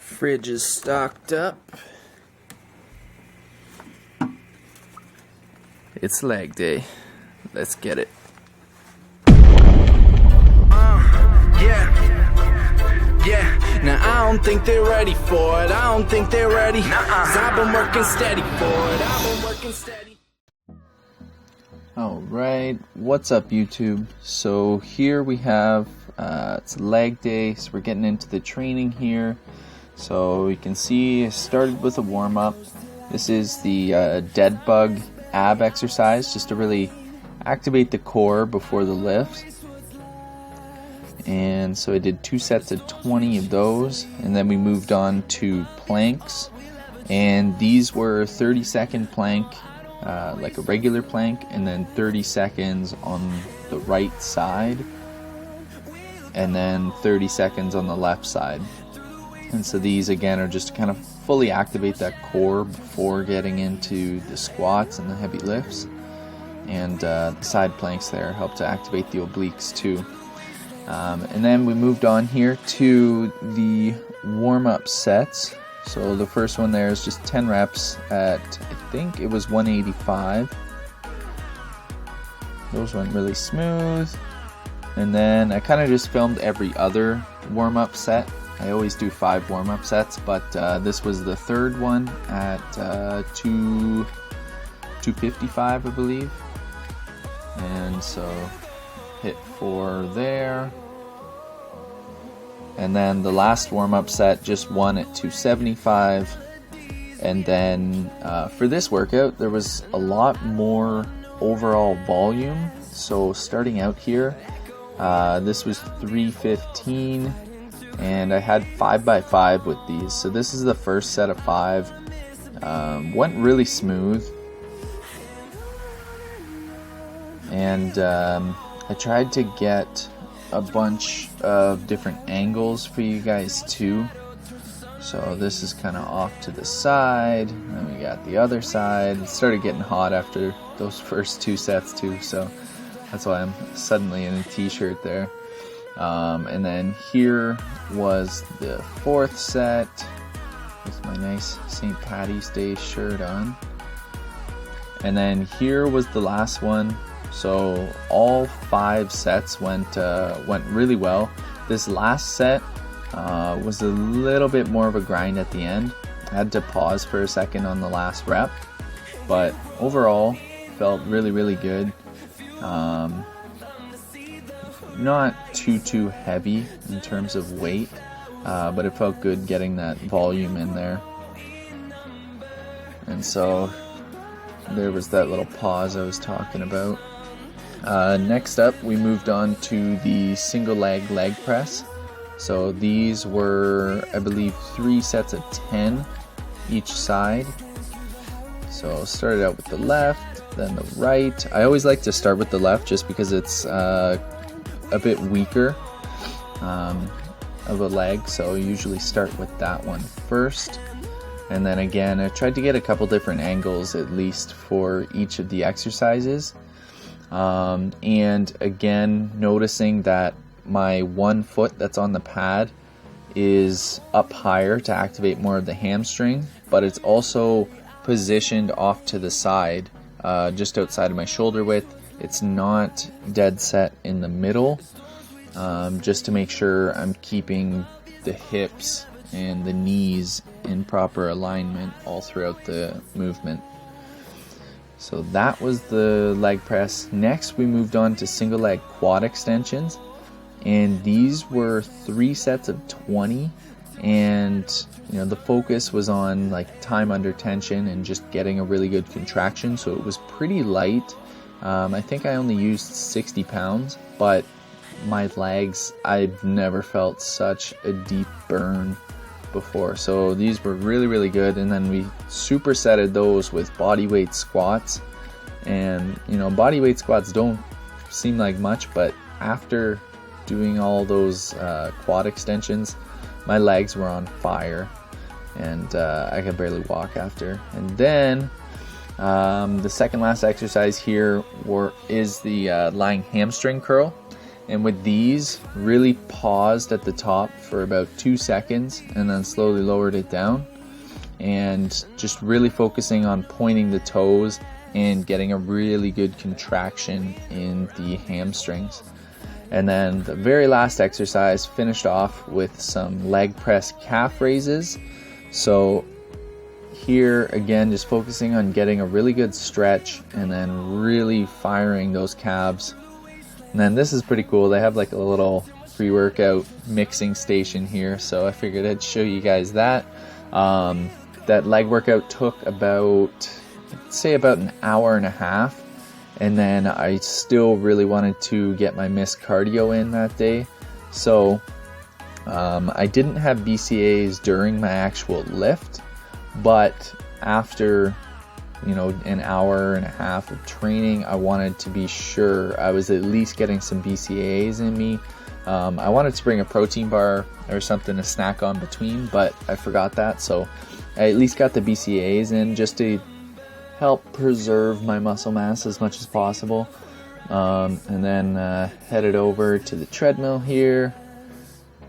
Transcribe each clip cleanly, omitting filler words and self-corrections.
Fridge is stocked up. It's leg day. Let's get it. Yeah. Now I don't think they're ready for it. I don't think they're ready. 'Cause I've been working steady for it. I've been working steady. Alright, what's up YouTube? So here we have, it's leg day, so we're getting into the training here. So you can see I started with a warm-up. This is the dead bug ab exercise, just to really activate the core before the lift. And so I did 2 sets of 20 of those, and then we moved on to planks. And these were 30-second plank, like a regular plank, and then 30 seconds on the right side, and then 30 seconds on the left side. And so these again are just to kind of fully activate that core before getting into the squats and the heavy lifts. And the side planks there help to activate the obliques too. And then we moved on here to the warm-up sets. So the first one there is just 10 reps at, I think it was 185. Those went really smooth. And then I kind of just filmed every other warm-up set. I always do 5 warm-up sets, but this was the third one at 255, I believe. And so hit 4 there. And then the last warm-up set, just one at 275. And then for this workout, there was a lot more overall volume. So starting out here, this was 315, and I had 5x5 with these. So this is the first set of 5. Went really smooth. And I tried to get a bunch of different angles for you guys too. So this is kind of off to the side, and we got the other side. It started getting hot after those first 2 sets too, so that's why I'm suddenly in a t-shirt there. And then here was the 4th set with my nice St. Patty's Day shirt on. And then here was the last one. So all 5 sets went really well. This last set was a little bit more of a grind at the end. I had to pause for a second on the last rep, but overall felt really good. Not too heavy in terms of weight, but it felt good getting that volume in there. And so there was that little pause I was talking about. Next up, we moved on to the single leg press. So these were, I believe, 3 sets of 10 each side. So started out with the left, then the right. I always like to start with the left just because it's a bit weaker of a leg. So I usually start with that one first. And then again, I tried to get a couple different angles at least for each of the exercises. And again, noticing that my one foot that's on the pad is up higher to activate more of the hamstring, but it's also positioned off to the side, just outside of my shoulder width. It's not dead set in the middle, just to make sure I'm keeping the hips and the knees in proper alignment all throughout the movement. So that was the leg press. Next, we moved on to single leg quad extensions, and these were 3 sets of 20. And the focus was on like time under tension and just getting a really good contraction. So it was pretty light. I think I only used 60 pounds, but my legs, I've never felt such a deep burn before. So these were really good. And then we supersetted those with body weight squats. And body weight squats don't seem like much, but after doing all those quad extensions, my legs were on fire, and I could barely walk after. And then the second last exercise here is the lying hamstring curl. And with these, really paused at the top for about 2 seconds and then slowly lowered it down. And just really focusing on pointing the toes and getting a really good contraction in the hamstrings. And then the very last exercise finished off with some leg press calf raises. So here again, just focusing on getting a really good stretch and then really firing those calves. And then this is pretty cool. They have like a little pre-workout mixing station here, so I figured I'd show you guys that. That leg workout took about, I'd say about an hour and a half, and then I still really wanted to get my missed cardio in that day. So I didn't have BCAAs during my actual lift, but after an hour and a half of training, I wanted to be sure I was at least getting some BCAAs in me. I wanted to bring a protein bar or something to snack on between, but I forgot that, so I at least got the BCAAs in just to help preserve my muscle mass as much as possible. And then headed over to the treadmill here,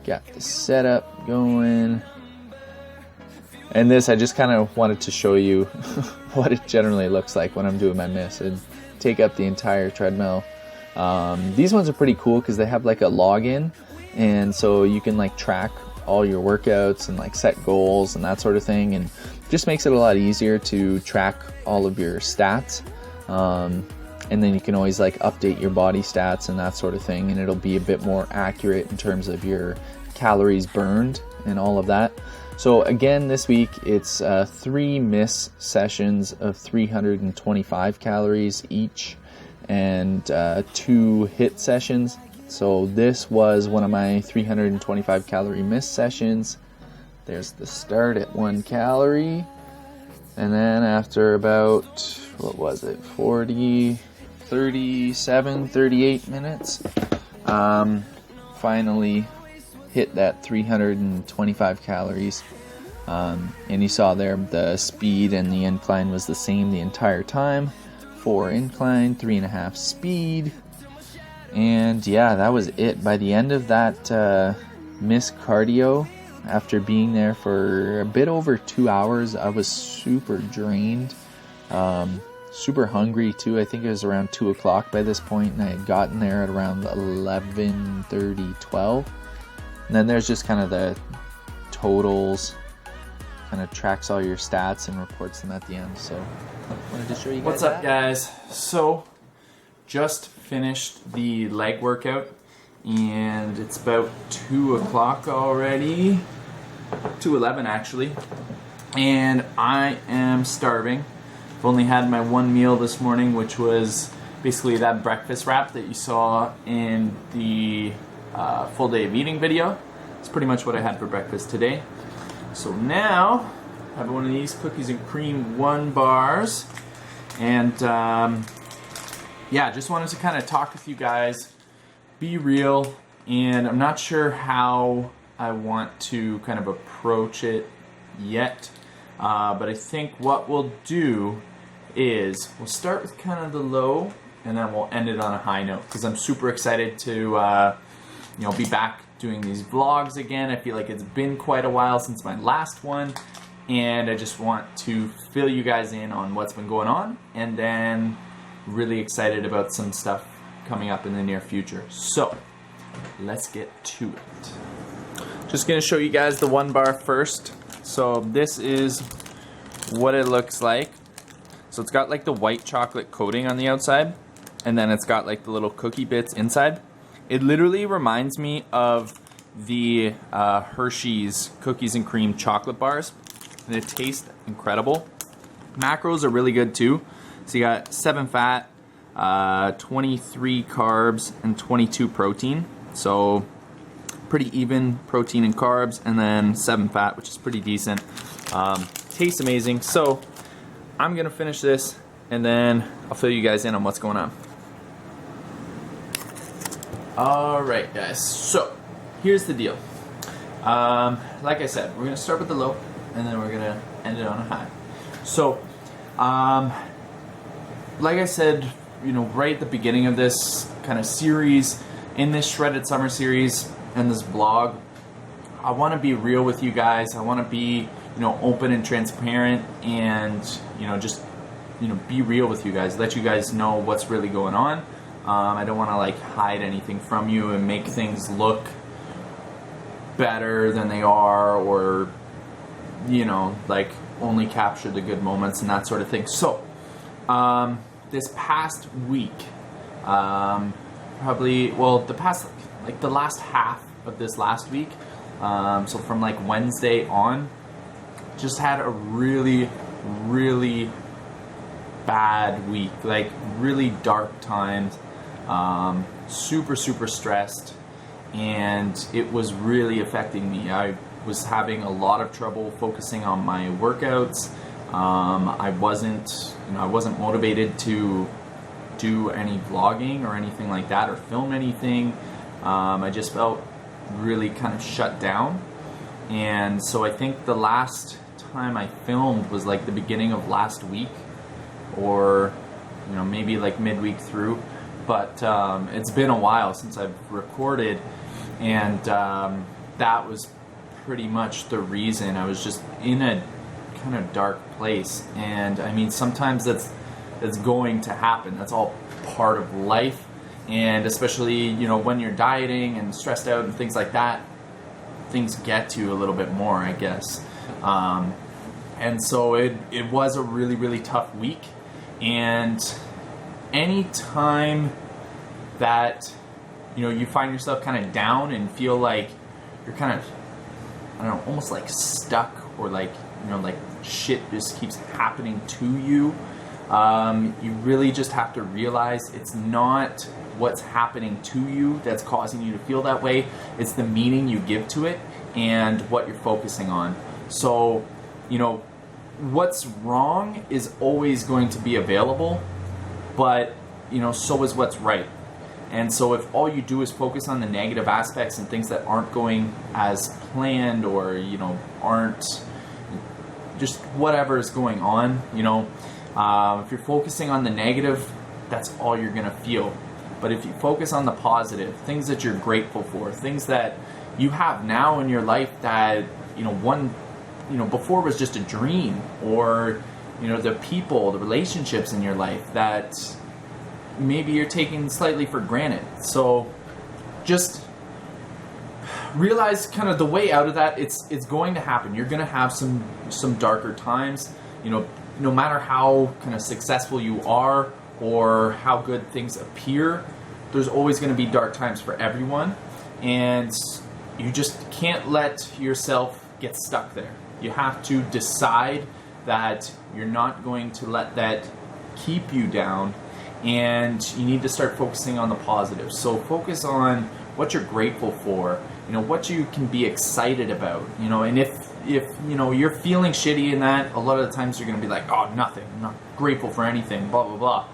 got the setup going. And this, I just kind of wanted to show you what it generally looks like when I'm doing my miss and take up the entire treadmill. These ones are pretty cool because they have like a login, and so you can like track all your workouts and like set goals and that sort of thing, and just makes it a lot easier to track all of your stats. And then you can always like update your body stats and that sort of thing, and it'll be a bit more accurate in terms of your calories burned and all of that. So again, this week it's 3 miss sessions of 325 calories each, and 2 HIIT sessions. So this was one of my 325 calorie miss sessions. There's the start at 1 calorie, and then after about, 38 minutes, finally hit that 325 calories. And you saw there the speed and the incline was the same the entire time. 4 incline, 3.5 speed. And yeah, that was it. By the end of that miss cardio, after being there for a bit over 2 hours, I was super drained, super hungry too. I think it was around 2 o'clock by this point, and I had gotten there at around 11:30, 12. And then there's just kind of the totals, kind of tracks all your stats and reports them at the end. So I wanted to show you guys. What's up, guys? So just finished the leg workout, and it's about 2 o'clock already, 2:11 actually, and I am starving. I've only had my one meal this morning, which was basically that breakfast wrap that you saw in the full day of eating video. It's pretty much what I had for breakfast today. So now I have one of these cookies and cream 1 bars, and yeah, just wanted to kind of talk with you guys, be real, and I'm not sure how I want to kind of approach it yet, but I think what we'll do is we'll start with kind of the low, and then we'll end it on a high note, because I'm super excited to be back doing these vlogs again. I feel like it's been quite a while since my last one, and I just want to fill you guys in on what's been going on, and then really excited about some stuff coming up in the near future. So let's get to it. Just gonna show you guys the 1 bar first. So this is what it looks like. So it's got like the white chocolate coating on the outside, and then it's got like the little cookie bits inside. It literally reminds me of the Hershey's cookies and cream chocolate bars, and it tastes incredible. Macros are really good too. So you got 7 fat, 23 carbs, and 22 protein. So pretty even protein and carbs, and then 7 fat, which is pretty decent. Tastes amazing. So I'm gonna finish this, and then I'll fill you guys in on what's going on. Alright guys, so here's the deal. Like I said, we're gonna start with the low, and then we're gonna end it on a high. So like I said, right at the beginning of this kind of series, in this Shredded Summer series and this vlog, I want to be real with you guys. I want to be, open and transparent, and, just, be real with you guys. Let you guys know what's really going on. I don't want to like hide anything from you and make things look better than they are, or, like only capture the good moments and that sort of thing. So, this past week, the last half of this last week, so from like Wednesday on, just had a really, really bad week, like really dark times, super, super stressed, and it was really affecting me. I was having a lot of trouble focusing on my workouts. I wasn't motivated to do any vlogging or anything like that, or film anything. I just felt really kind of shut down. And so I think the last time I filmed was like the beginning of last week, or maybe like midweek through. But it's been a while since I've recorded, and that was pretty much the reason. I was just in a kind of dark place, and I mean, sometimes that's going to happen. That's all part of life, and especially when you're dieting and stressed out and things like that, things get to you a little bit more, I guess. And so it was a really, really tough week, and any time that you find yourself kind of down and feel like you're kind of, I don't know, almost like stuck, or like like shit just keeps happening to you, you really just have to realize it's not what's happening to you that's causing you to feel that way. It's the meaning you give to it and what you're focusing on. So what's wrong is always going to be available, but so is what's right. And so if all you do is focus on the negative aspects and things that aren't going as planned, or aren't, just whatever is going on, if you're focusing on the negative, that's all you're gonna feel. But if you focus on the positive, things that you're grateful for, things that you have now in your life that before was just a dream, or the people, the relationships in your life that maybe you're taking slightly for granted. So just realize kind of the way out of that. It's going to happen. You're going to have some darker times. No matter how kind of successful you are or how good things appear, there's always going to be dark times for everyone, and you just can't let yourself get stuck there. You have to decide that you're not going to let that keep you down, and you need to start focusing on the positives. So focus on what you're grateful for, what you can be excited about, and if you're feeling shitty in that, a lot of the times you're going to be like, oh, nothing, I'm not grateful for anything, blah, blah, blah.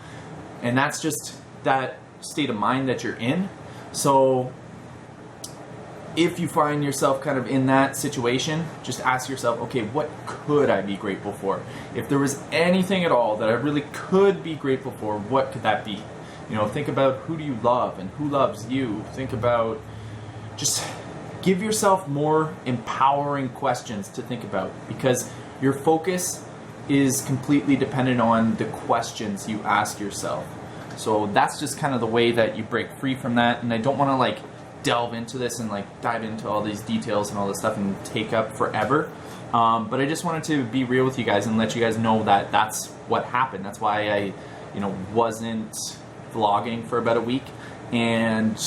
And that's just that state of mind that you're in. So if you find yourself kind of in that situation, just ask yourself, okay, what could I be grateful for? If there was anything at all that I really could be grateful for, what could that be? Think about who do you love and who loves you. Think about, just give yourself more empowering questions to think about, because your focus is completely dependent on the questions you ask yourself. So that's just kind of the way that you break free from that. And I don't want to delve into this and dive into all these details and all this stuff and take up forever. But I just wanted to be real with you guys and let you guys know that that's what happened. That's why I, wasn't vlogging for about a week. And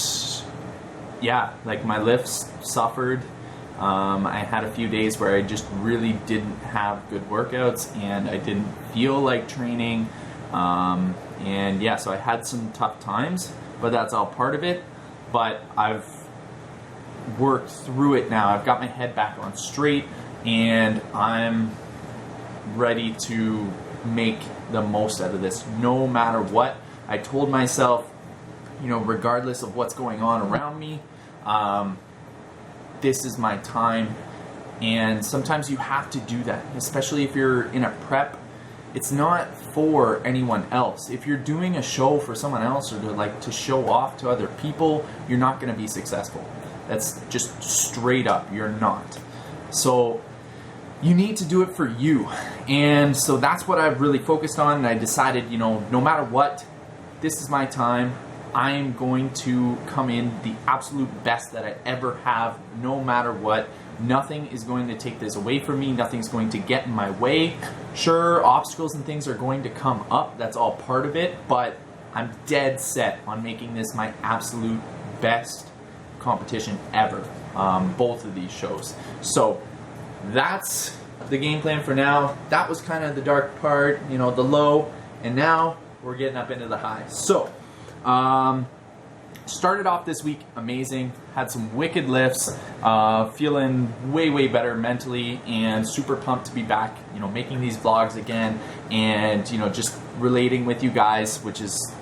yeah, my lifts suffered. I had a few days where I just really didn't have good workouts, and I didn't feel like training. And yeah, so I had some tough times, but that's all part of it. But I've worked through it now. I've got my head back on straight, and I'm ready to make the most out of this no matter what. I told myself, regardless of what's going on around me, this is my time. And sometimes you have to do that, especially if you're in a prep it's not for anyone else. If you're doing a show for someone else or to show off to other people, you're not going to be successful. That's just straight up, you're not. So you need to do it for you. And so that's what I've really focused on, and I decided, no matter what, this is my time. I am going to come in the absolute best that I ever have, no matter what. Nothing is going to take this away from me. Nothing's going to get in my way. Sure, obstacles and things are going to come up. That's all part of it. But I'm dead set on making this my absolute best competition ever. Both of these shows. So that's the game plan for now. That was kind of the dark part, the low. And now we're getting up into the high. So, started off this week amazing, had some wicked lifts, feeling way better mentally, and super pumped to be back, making these vlogs again, and just relating with you guys, which is,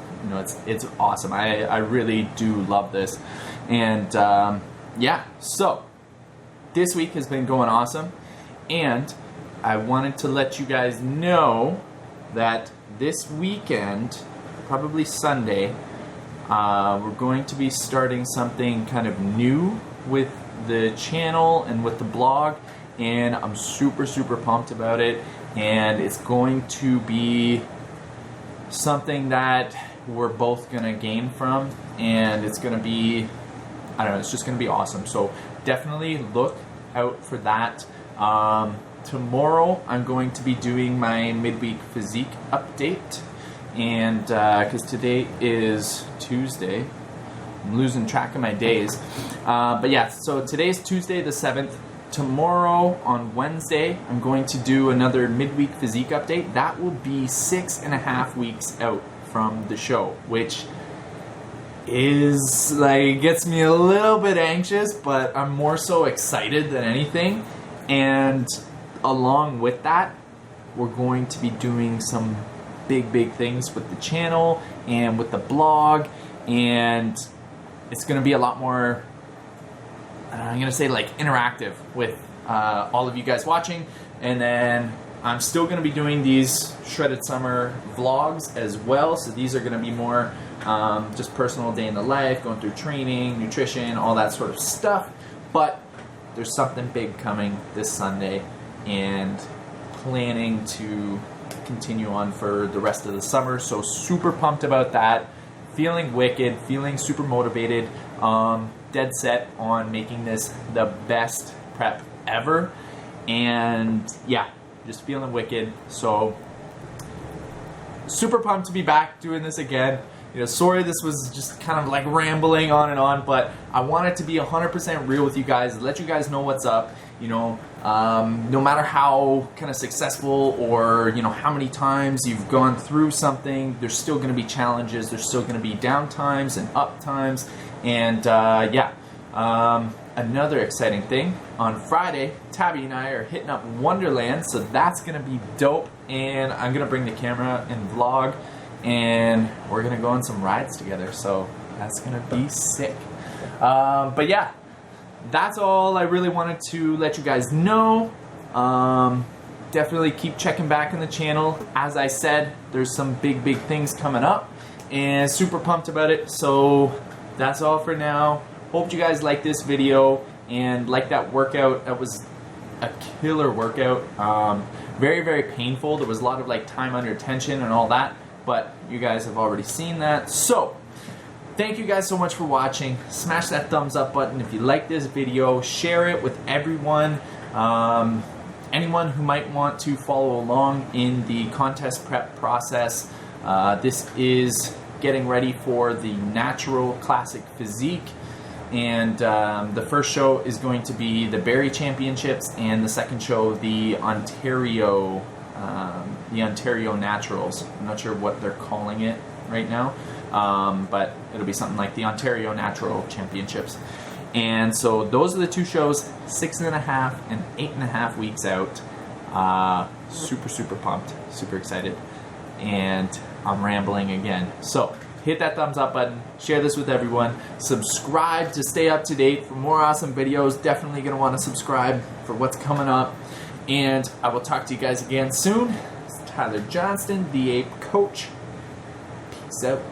it's awesome. I really do love this. And yeah, so this week has been going awesome, and I wanted to let you guys know that this weekend, probably Sunday, we're going to be starting something kind of new with the channel and with the blog, and I'm super pumped about it. And it's going to be something that we're both going to gain from, and it's going to be, it's just going to be awesome. So definitely look out for that. Tomorrow I'm going to be doing my midweek physique update. And because today is Tuesday, I'm losing track of my days. But yeah, so today's Tuesday the 7th. Tomorrow on Wednesday, I'm going to do another midweek physique update. That will be 6.5 weeks out from the show, which is gets me a little bit anxious, but I'm more so excited than anything. And along with that, we're going to be doing some big things with the channel and with the blog, and it's going to be a lot more, I'm going to say interactive with all of you guys watching. And then I'm still going to be doing these Shredded Summer vlogs as well, so these are going to be more just personal day in the life, going through training, nutrition, all that sort of stuff. But there's something big coming this Sunday, and planning to continue on for the rest of the summer. So super pumped about that, feeling wicked, feeling super motivated, dead set on making this the best prep ever. And yeah, just feeling wicked. So super pumped to be back doing this again. Sorry this was just kind of rambling on and on, but I wanted to be 100% real with you guys, let you guys know what's up. No matter how kind of successful or how many times you've gone through something, there's still going to be challenges, there's still going to be down times and up times. And yeah, another exciting thing, on Friday, Tabby and I are hitting up Wonderland, so that's going to be dope. And I'm going to bring the camera and vlog, and we're going to go on some rides together, so that's going to be sick. But yeah, that's all I really wanted to let you guys know. Definitely keep checking back in the channel. As I said, there's some big things coming up, and super pumped about it. So that's all for now. Hope you guys like this video and like that workout. That was a killer workout. Very painful. There was a lot of time under tension and all that, but you guys have already seen that. So thank you guys so much for watching. Smash that thumbs up button if you like this video. Share it with everyone. Anyone who might want to follow along in the contest prep process. This is getting ready for the Natural Classic Physique. And the first show is going to be the Barrie Championships, and the second show, the Ontario Naturals. I'm not sure what they're calling it right now. But it'll be something like the Ontario Natural Championships. And so those are the two shows, 6.5 and 8.5 weeks out. Super pumped, super excited. And I'm rambling again. So hit that thumbs up button, share this with everyone, subscribe to stay up to date for more awesome videos. Definitely going to want to subscribe for what's coming up. And I will talk to you guys again soon. Tyler Johnston, the Ape Coach. Peace out.